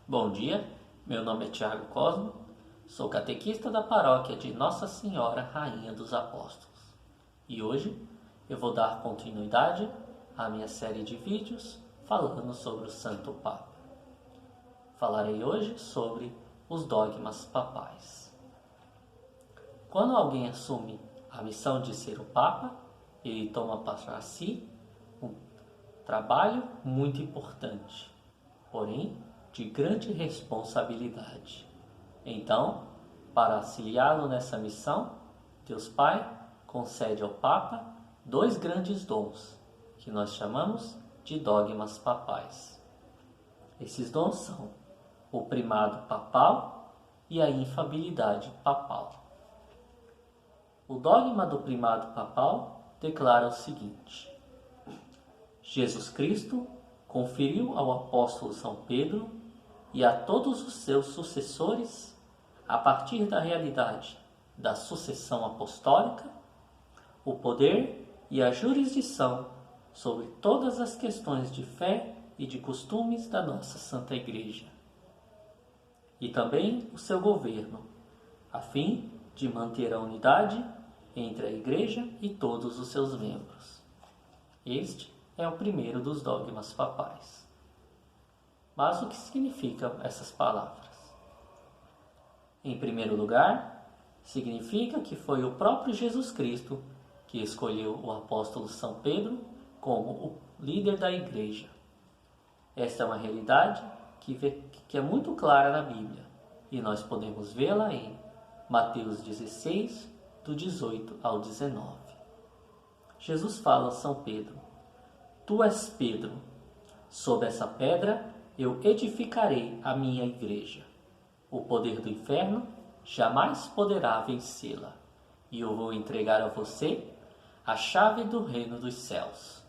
Bom dia, meu nome é Tiago Cosmo, sou catequista da paróquia de Nossa Senhora Rainha dos Apóstolos e hoje eu vou dar continuidade à minha série de vídeos falando sobre o Santo Papa. Falarei hoje sobre os dogmas papais. Quando alguém assume a missão de ser o Papa, ele toma para si um trabalho muito importante, porém de grande responsabilidade. Então, para auxiliá-lo nessa missão, Deus Pai concede ao Papa dois grandes dons, que nós chamamos de dogmas papais. Esses dons são o primado papal e a infabilidade papal. O dogma do primado papal declara o seguinte: Jesus Cristo conferiu ao apóstolo São Pedro e a todos os seus sucessores, a partir da realidade da sucessão apostólica, o poder e a jurisdição sobre todas as questões de fé e de costumes da nossa Santa Igreja, e também o seu governo, a fim de manter a unidade entre a Igreja e todos os seus membros. Este é o primeiro dos dogmas papais. Mas o que significam essas palavras? Em primeiro lugar, significa que foi o próprio Jesus Cristo que escolheu o apóstolo São Pedro como o líder da Igreja. Esta é uma realidade que é muito clara na Bíblia e nós podemos vê-la em Mateus 16, do 18 ao 19. Jesus fala a São Pedro: Tu és Pedro, sobre essa pedra eu edificarei a minha igreja. O poder do inferno jamais poderá vencê-la, e eu vou entregar a você a chave do reino dos céus,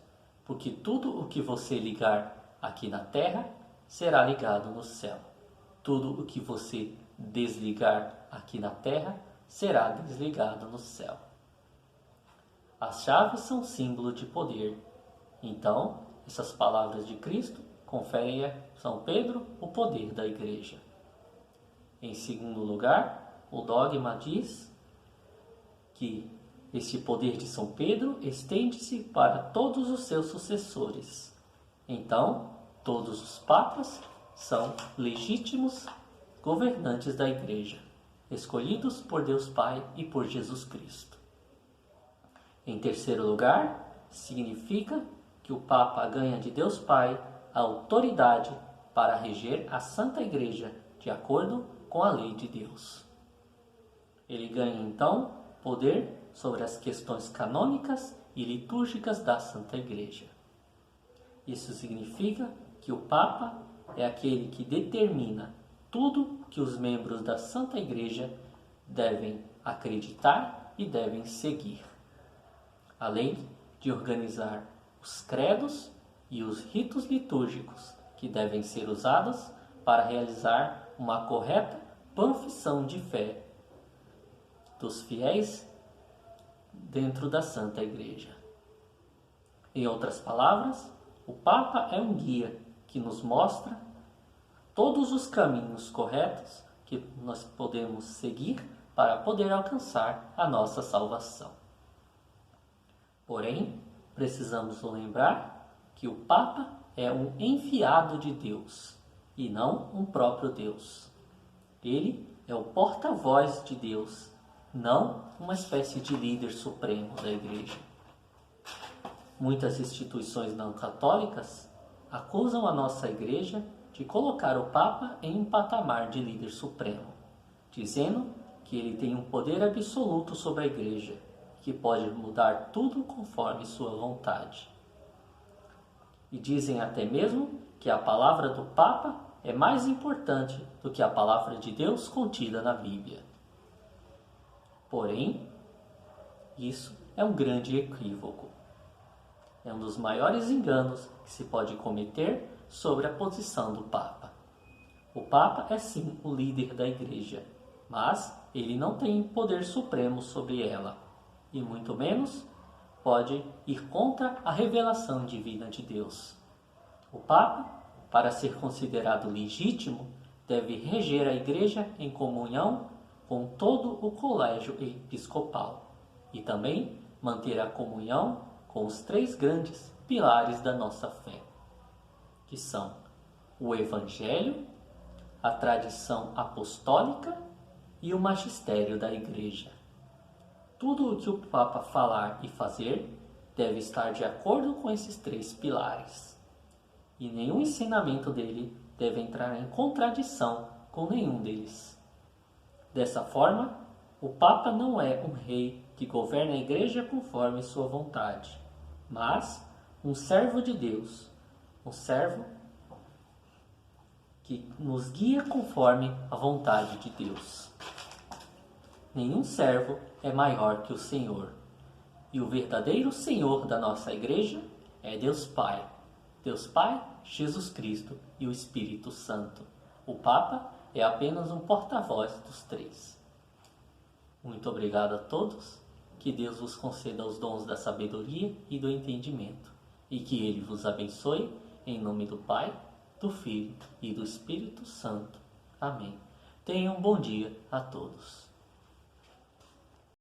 porque tudo o que você ligar aqui na terra será ligado no céu. Tudo o que você desligar aqui na terra será desligado no céu. As chaves são símbolo de poder. Então, essas palavras de Cristo conferem a São Pedro o poder da Igreja. Em segundo lugar, o dogma diz que esse poder de São Pedro estende-se para todos os seus sucessores. Então, todos os papas são legítimos governantes da Igreja, escolhidos por Deus Pai e por Jesus Cristo. Em terceiro lugar, significa que o Papa ganha de Deus Pai a autoridade para reger a Santa Igreja de acordo com a lei de Deus. Ele ganha então poder sobre as questões canônicas e litúrgicas da Santa Igreja. Isso significa que o Papa é aquele que determina tudo que os membros da Santa Igreja devem acreditar e devem seguir, além de organizar os credos e os ritos litúrgicos que devem ser usados para realizar uma correta profissão de fé dos fiéis dentro da Santa Igreja. Em outras palavras, o Papa é um guia que nos mostra todos os caminhos corretos que nós podemos seguir para poder alcançar a nossa salvação. Porém, precisamos lembrar que o Papa é um enviado de Deus e não um próprio Deus. Ele é o porta-voz de Deus, não uma espécie de líder supremo da Igreja. Muitas instituições não católicas acusam a nossa Igreja de colocar o Papa em um patamar de líder supremo, dizendo que ele tem um poder absoluto sobre a Igreja, que pode mudar tudo conforme sua vontade. E dizem até mesmo que a palavra do Papa é mais importante do que a palavra de Deus contida na Bíblia. Porém, isso é um grande equívoco. É um dos maiores enganos que se pode cometer sobre a posição do Papa. O Papa é sim o líder da Igreja, mas ele não tem poder supremo sobre ela, e muito menos pode ir contra a revelação divina de Deus. O Papa, para ser considerado legítimo, deve reger a Igreja em comunhão com todo o colégio episcopal e também manter a comunhão com os 3 grandes pilares da nossa fé, que são o Evangelho, a tradição apostólica e o magistério da Igreja. Tudo o que o Papa falar e fazer deve estar de acordo com esses 3 pilares, e nenhum ensinamento dele deve entrar em contradição com nenhum deles. Dessa forma, o Papa não é um rei que governa a Igreja conforme sua vontade, mas um servo de Deus, um servo que nos guia conforme a vontade de Deus. Nenhum servo é maior que o Senhor, e o verdadeiro Senhor da nossa Igreja é Deus Pai, Jesus Cristo e o Espírito Santo. O Papa é apenas um porta-voz dos 3. Muito obrigado a todos, que Deus vos conceda os dons da sabedoria e do entendimento, e que Ele vos abençoe, em nome do Pai, do Filho e do Espírito Santo. Amém. Tenham um bom dia a todos.